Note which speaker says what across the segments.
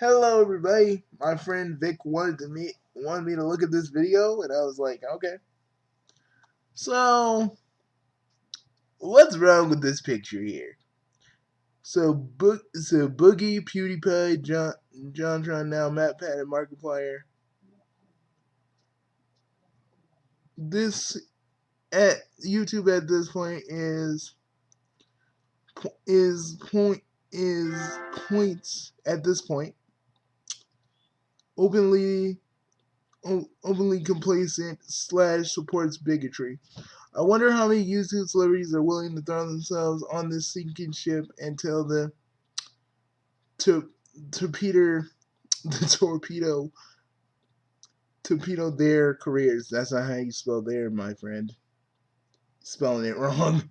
Speaker 1: Hello, everybody. My friend Vic wanted me to look at this video, and I was like, okay. So, what's wrong with this picture here? So Boogie, PewDiePie, JonTron, now MatPat, and Markiplier. This at YouTube at this point is points at this point openly openly complacent / supports bigotry. I wonder how many YouTube celebrities are willing to throw themselves on this sinking ship and tell the to Peter the torpedo their careers. That's not how you spell there, my friend. Spelling it wrong.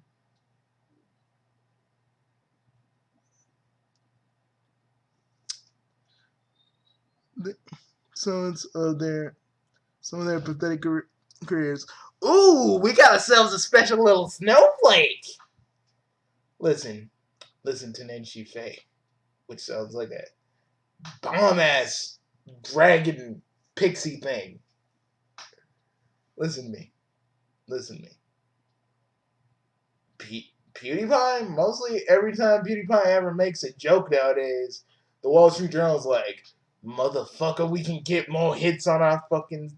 Speaker 1: Some of their pathetic careers. Ooh, we got ourselves a special little snowflake. Listen to Tenshi Fae, which sounds like a bomb ass dragon pixie thing. Listen to me. PewDiePie, mostly every time PewDiePie ever makes a joke nowadays, the Wall Street Journal's like, motherfucker, we can get more hits on our fucking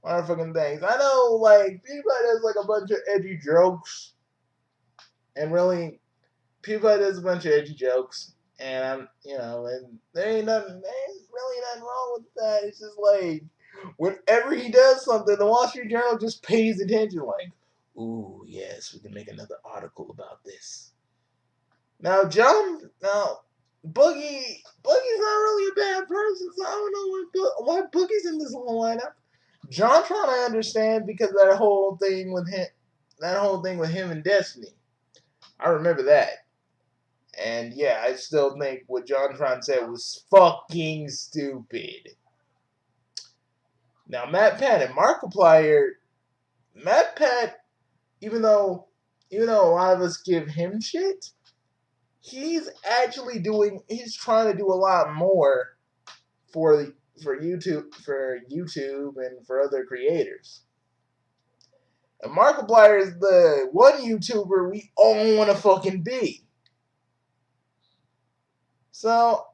Speaker 1: things. I know, like, PewDiePie does like a bunch of edgy jokes, and really, PewDiePie does a bunch of edgy jokes, and and there ain't really nothing wrong with that. It's just like, whenever he does something, the Wall Street Journal just pays attention, like, ooh, yes, we can make another article about this. Now, Boogie's not really a bad person, so I don't know why Boogie's in this little lineup. JonTron, I understand because that whole thing with him and Destiny. I remember that. And yeah, I still think what JonTron said was fucking stupid. Now, MatPat and Markiplier, MatPat, even though a lot of us give him shit, he's trying to do a lot more for YouTube and for other creators. And Markiplier is the one YouTuber we all want to fucking be. So,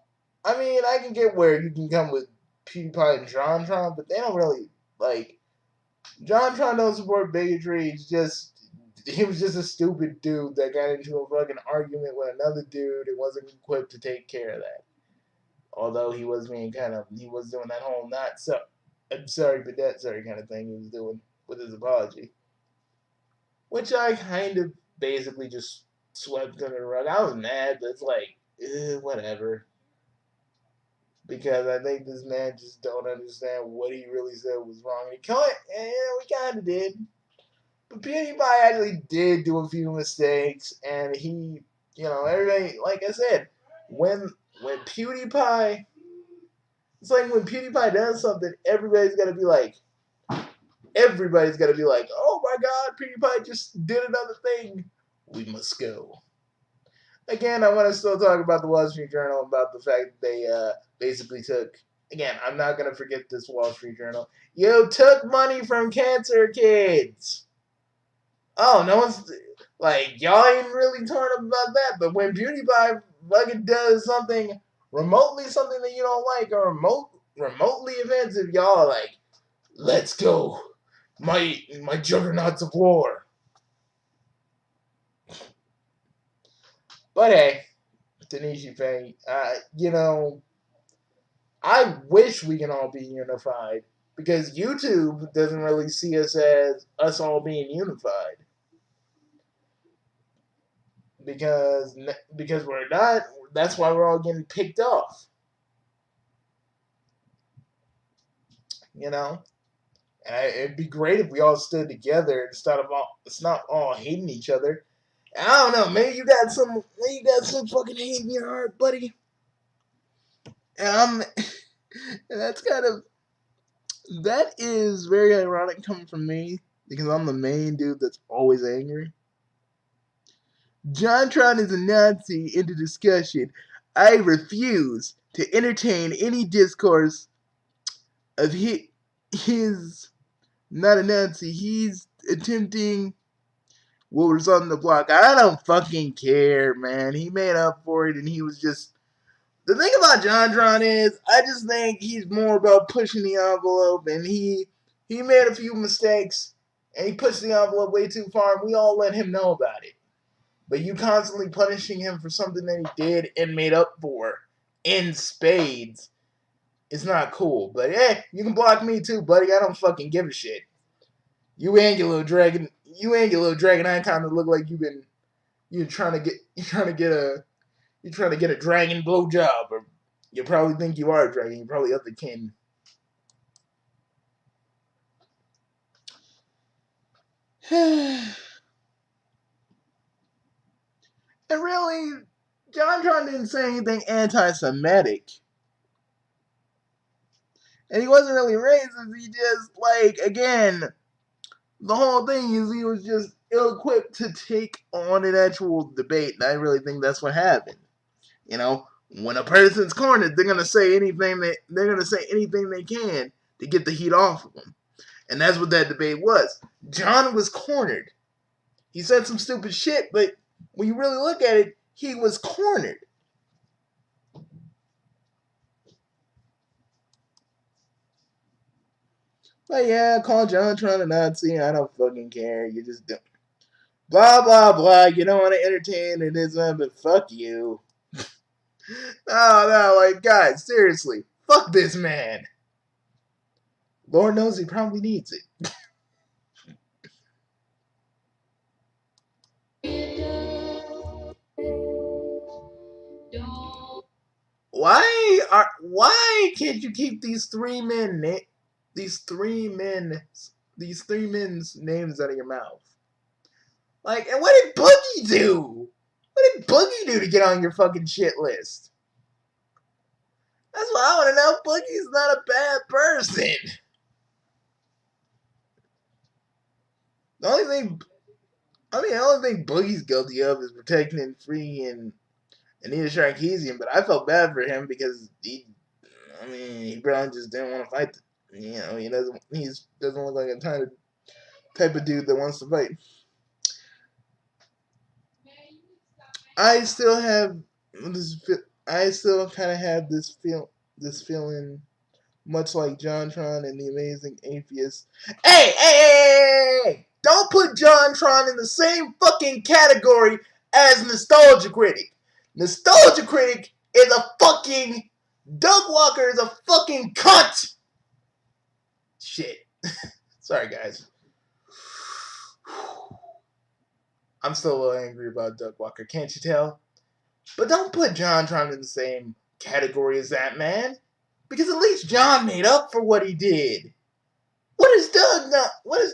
Speaker 1: I mean, I can get where you can come with PewDiePie and JonTron, but they don't really, like, JonTron don't support bigotry. He was just a stupid dude that got into a fucking argument with another dude and wasn't equipped to take care of that. Although he was doing that whole I'm sorry, but that sorry kind of thing he was doing with his apology. Which I kind of basically just swept under the rug. I was mad, but it's like, whatever. Because I think this man just don't understand what he really said was wrong. We kind of did. But PewDiePie actually did do a few mistakes, and he, everybody, like I said, when PewDiePie, it's like when PewDiePie does something, everybody's got to be like, oh my God, PewDiePie just did another thing. We must go. Again, I want to still talk about the Wall Street Journal, about the fact that they basically took, again, I'm not going to forget this Wall Street Journal. You took money from cancer kids. Oh, no one's, like, y'all ain't really torn up about that, but when PewDiePie fucking does something that you don't like, or remotely offensive, y'all are like, let's go, my juggernauts of war. But hey, Tenshi Fae, I wish we can all be unified, because YouTube doesn't really see us as us all being unified. Because we're not. That's why we're all getting picked off. It'd be great if we all stood together instead of not all hating each other. I don't know. Maybe you got some fucking hate in your heart, buddy. And that is very ironic coming from me, because I'm the main dude that's always angry. JonTron is a Nazi into discussion. I refuse. to entertain any discourse of his not a Nazi. He's attempting what was on the block. I don't fucking care, man. He made up for it, and he was just. The thing about JonTron is, I just think he's more about pushing the envelope, and he made a few mistakes, and he pushed the envelope way too far, and we all let him know about it. But you constantly punishing him for something that he did and made up for in spades, it's not cool. But hey, you can block me too, buddy. I don't fucking give a shit. You and your little dragon icon that look like you're trying to get a dragon blowjob, or you probably think you are a dragon. You're probably of the kin. And really, JonTron didn't say anything anti-Semitic. And he wasn't really racist. He just, again, the whole thing is he was just ill-equipped to take on an actual debate. And I really think that's what happened. You know, when a person's cornered, they're gonna say anything they can to get the heat off of them. And that's what that debate was. John was cornered. He said some stupid shit, but when you really look at it, he was cornered. But yeah, call JonTron a Nazi. I don't fucking care. You just don't. Blah, blah, blah. You don't want to entertain it, but fuck you. No, guys, seriously. Fuck this man. Lord knows he probably needs it. Why can't you keep these three men's names out of your mouth? And what did Boogie do? What did Boogie do to get on your fucking shit list? That's what I want to know. Boogie's not a bad person. The only thing Boogie's guilty of is protecting and freeing Anita Sarkeesian, but I felt bad for him because he probably just didn't want to fight. He doesn't look like a type of dude that wants to fight. I still kind of have this feeling, much like JonTron and the Amazing Atheist. Hey! Don't put JonTron in the same fucking category as Nostalgia Critic. Nostalgia Critic is a fucking... Doug Walker is a fucking cunt! Shit. Sorry, guys. I'm still a little angry about Doug Walker, can't you tell? But don't put JonTron in the same category as that man. Because at least John made up for what he did. What has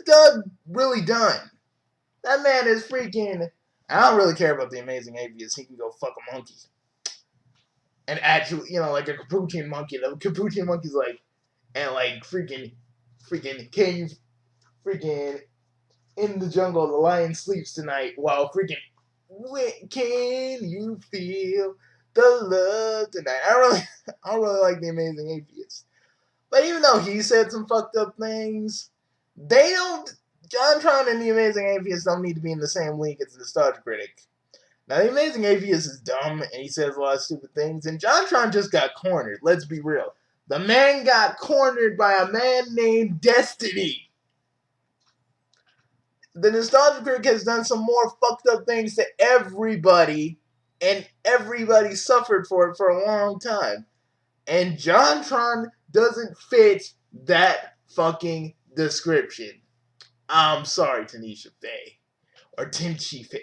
Speaker 1: Doug really done? That man is freaking... I don't really care about the Amazing Atheist. He can go fuck a monkey. And actually, like a Capuchin monkey. The Capuchin monkey's freaking cave, freaking in the jungle. The lion sleeps tonight while freaking... Can you feel the love tonight? I don't really like the Amazing Atheist. But even though he said some fucked up things, JonTron and the Amazing Atheist don't need to be in the same league as the Nostalgia Critic. Now, the Amazing Atheist is dumb, and he says a lot of stupid things, and JonTron just got cornered. Let's be real. The man got cornered by a man named Destiny. The Nostalgia Critic has done some more fucked up things to everybody, and everybody suffered for it for a long time. And JonTron doesn't fit that fucking description. I'm sorry, Tenshi Fae. Or Tenshi Fae.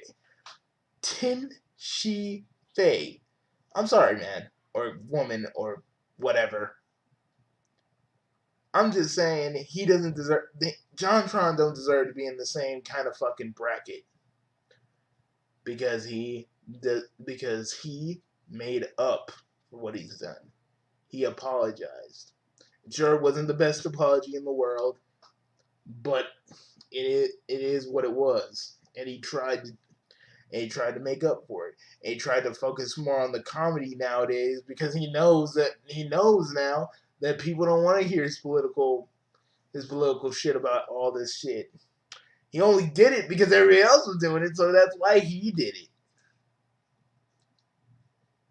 Speaker 1: Tenshi Fae. I'm sorry, man. Or woman, or whatever. I'm just saying, he doesn't deserve... JonTron don't deserve to be in the same kind of fucking bracket. Because he made up for what he's done. He apologized. Sure, it wasn't the best apology in the world, but it is what it was. And he tried and he tried to make up for it. And he tried to focus more on the comedy nowadays because he knows now that people don't want to hear his political shit about all this shit. He only did it because everybody else was doing it, so that's why he did it.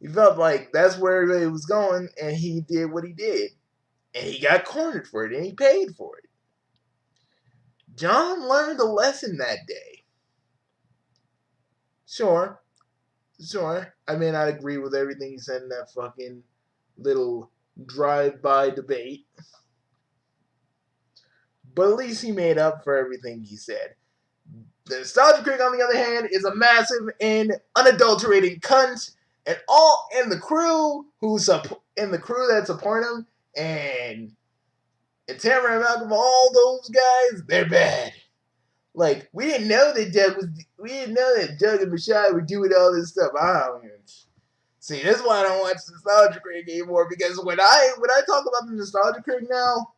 Speaker 1: He felt like that's where everybody was going, and he did what he did. And he got cornered for it, and he paid for it. John learned a lesson that day. Sure. I may not agree with everything he said in that fucking little drive-by debate. But at least he made up for everything he said. The Nostalgia Critic, on the other hand, is a massive and unadulterated cunt, and the crew that support him, and Tamara and Malcolm, all those guys, they're bad. Like, we didn't know that Doug and Michelle were doing all this stuff. I don't even see. That's why I don't watch Nostalgia Critic anymore, because when I talk about the Nostalgia Critic now,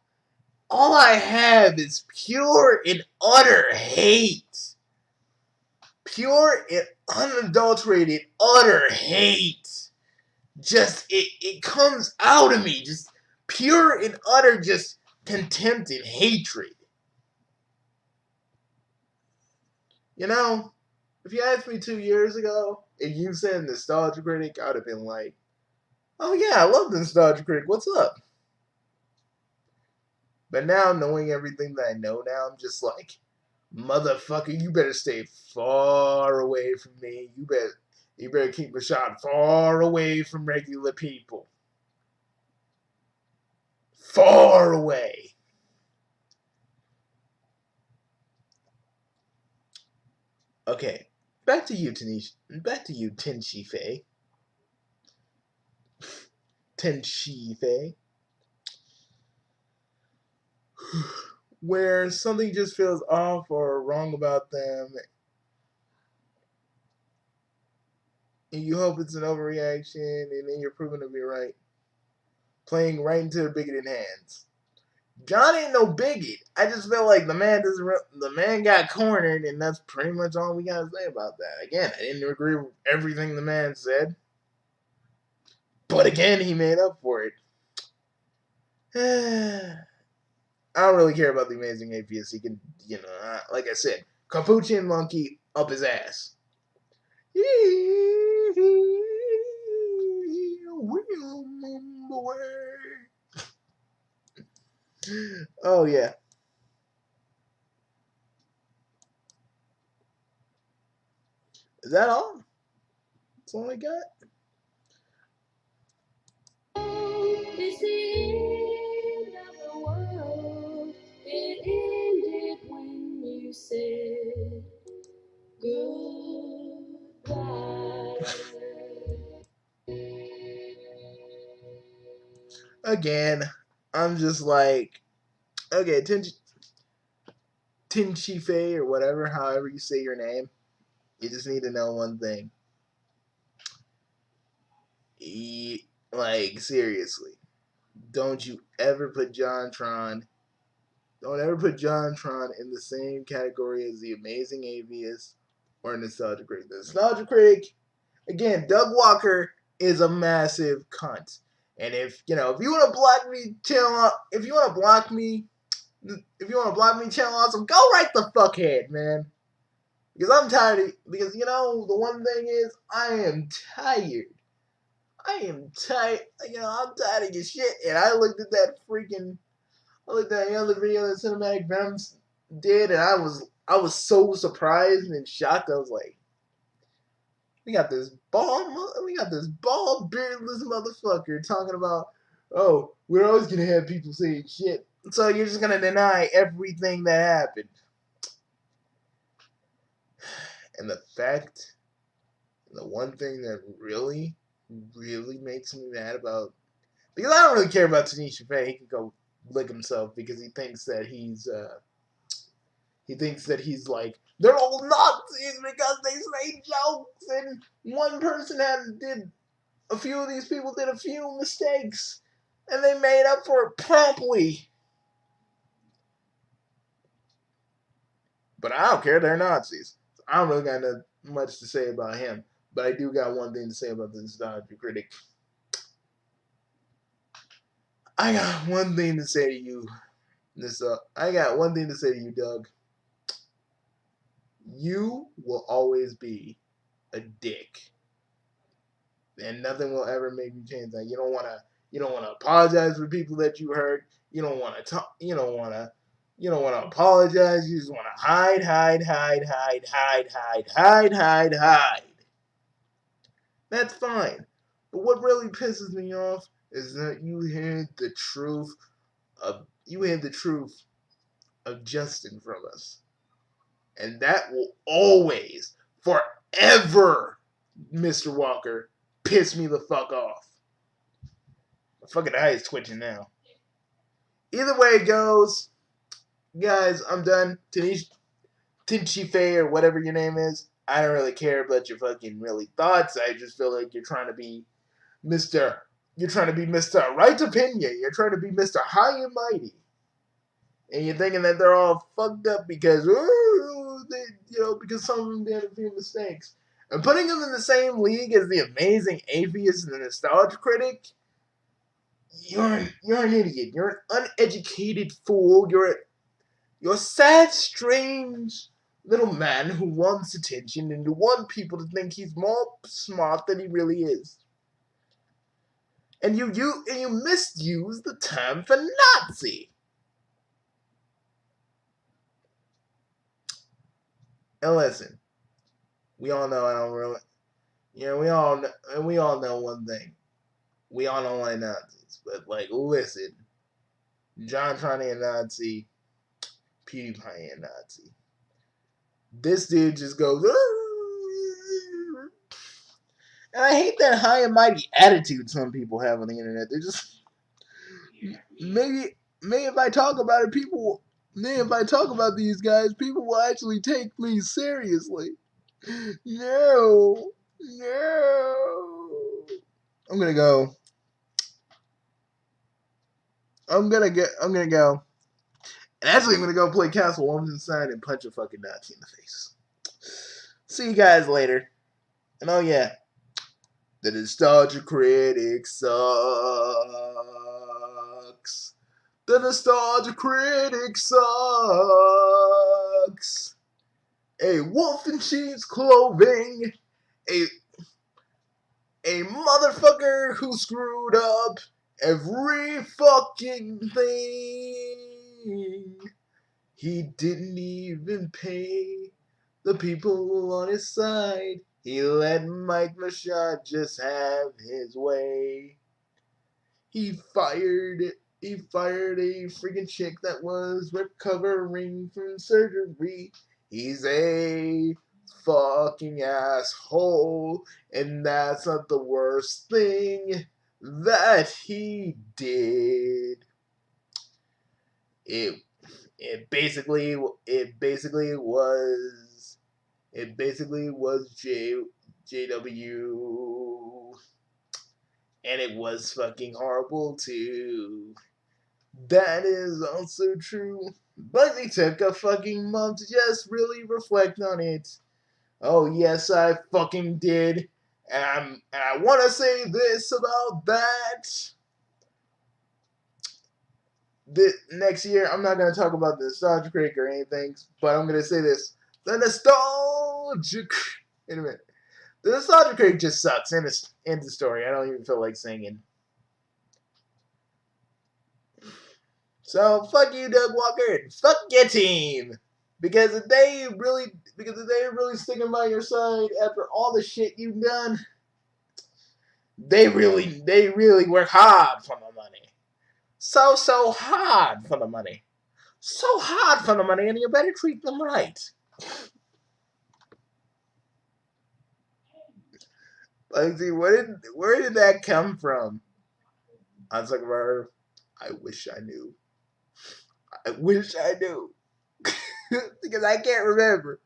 Speaker 1: all I have is pure and utter hate. Pure and unadulterated, utter hate. Just, it comes out of me. Just pure and utter, just contempt and hatred. You know, if you asked me 2 years ago, and you said Nostalgia Critic, I would have been like, oh yeah, I love the Nostalgia Critic, what's up? But now, knowing everything that I know now, I'm just like, motherfucker, you better stay far away from me. You better keep a shot far away from regular people. Far away. Okay, back to you, Tenshi Fae. Tenshi Fae. Where something just feels off or wrong about them, and you hope it's an overreaction, and then you're proven to be right. Playing right into the bigoted hands. John ain't no bigot. I just feel like the man got cornered, and that's pretty much all we gotta say about that. Again, I didn't agree with everything the man said, but again, he made up for it. I don't really care about the Amazing Atheist. He can, like I said, Capuchin Monkey up his ass. Oh yeah. Is that all? That's all I got. It's the end of the world. It ended when you said goodbye. Again, I'm just like, okay, Tenshi Fae or whatever, however you say your name. You just need to know one thing. Like, seriously. Don't ever put JonTron in the same category as the Amazing Atheist or Nostalgia Critic. The Nostalgia Critic, again, Doug Walker is a massive cunt. And if you want to block me, if you want to block me, channel awesome, go right the fuck ahead, man. Because I'm tired because the one thing is, I am tired. I'm tired of your shit. And I looked at that other video that Cinematic Venom did, and I was so surprised and shocked. I was like, we got this bald beardless motherfucker talking about, oh, we're always gonna have people saying shit. So you're just gonna deny everything that happened. And the one thing that really, really makes me mad about, because I don't really care about Tenshi Fae, he can go lick himself because he thinks that he's like, they're all Nazis because they say jokes, and a few of these people did a few mistakes, and they made up for it promptly. But I don't care, they're Nazis. So I don't really got much to say about him. But I do got one thing to say about the Nostalgia Critic. I got one thing to say to you. I got one thing to say to you, Doug. You will always be a dick, and nothing will ever make you change that. You don't want to. You don't want to apologize for people that you hurt. You don't want to talk. You don't want to. You don't want to apologize. You just want to hide, hide, hide, hide, hide, hide, hide, hide, hide. That's fine. But what really pisses me off is that you hid the truth of Justin from us. And that will always, forever, Mr. Walker, piss me the fuck off. My fucking eye is twitching now. Either way it goes, guys, I'm done. Tenshi Fae or whatever your name is, I don't really care about your fucking really thoughts. I just feel like you're trying to be Mr. Right Opinion. You're trying to be Mr. High and Mighty. And you're thinking that they're all fucked up because, because some of them did a few mistakes. And putting them in the same league as the amazing atheist and the Nostalgia Critic, you're an idiot. You're an uneducated fool. You're a sad, strange little man who wants attention and who wants people to think he's more smart than he really is. And you misuse the term for Nazi. And listen, we all know I don't really. We all know one thing. We all don't like Nazis, but like, listen, John Troney a Nazi, PewDiePie a Nazi. This dude just goes, and I hate that high and mighty attitude some people have on the internet. They're just maybe if I talk about it, if I talk about these guys, people will actually take me seriously. No. I'm gonna go. And actually, I'm gonna go play Castle Wolfenstein and punch a fucking Nazi in the face. See you guys later. And oh yeah, the Nostalgia Critic sucks. The Nostalgia Critic sucks. A wolf in sheep's clothing. A motherfucker who screwed up every fucking thing. He didn't even pay the people on his side. He let Mike Machado just have his way. He fired a freaking chick that was recovering from surgery. He's a fucking asshole, and that's not the worst thing that he did. It basically was JW, and it was fucking horrible too. That is also true. But they took a fucking month to just really reflect on it. Oh yes, I fucking did. And I want to say this about that. Next year, I'm not going to talk about the Nostalgia Critic or anything, but I'm going to say this. The Nostalgia Critic. Wait a minute. The Nostalgia Critic just sucks. End the story. I don't even feel like singing. So fuck you, Doug Walker, and fuck your team. Because if they really sticking by your side after all the shit you've done, they really work hard for the money. So hard for the money. So hard for the money, and you better treat them right. Like, see, where did that come from? I was like, I wish I knew. I wish I knew. Because I can't remember.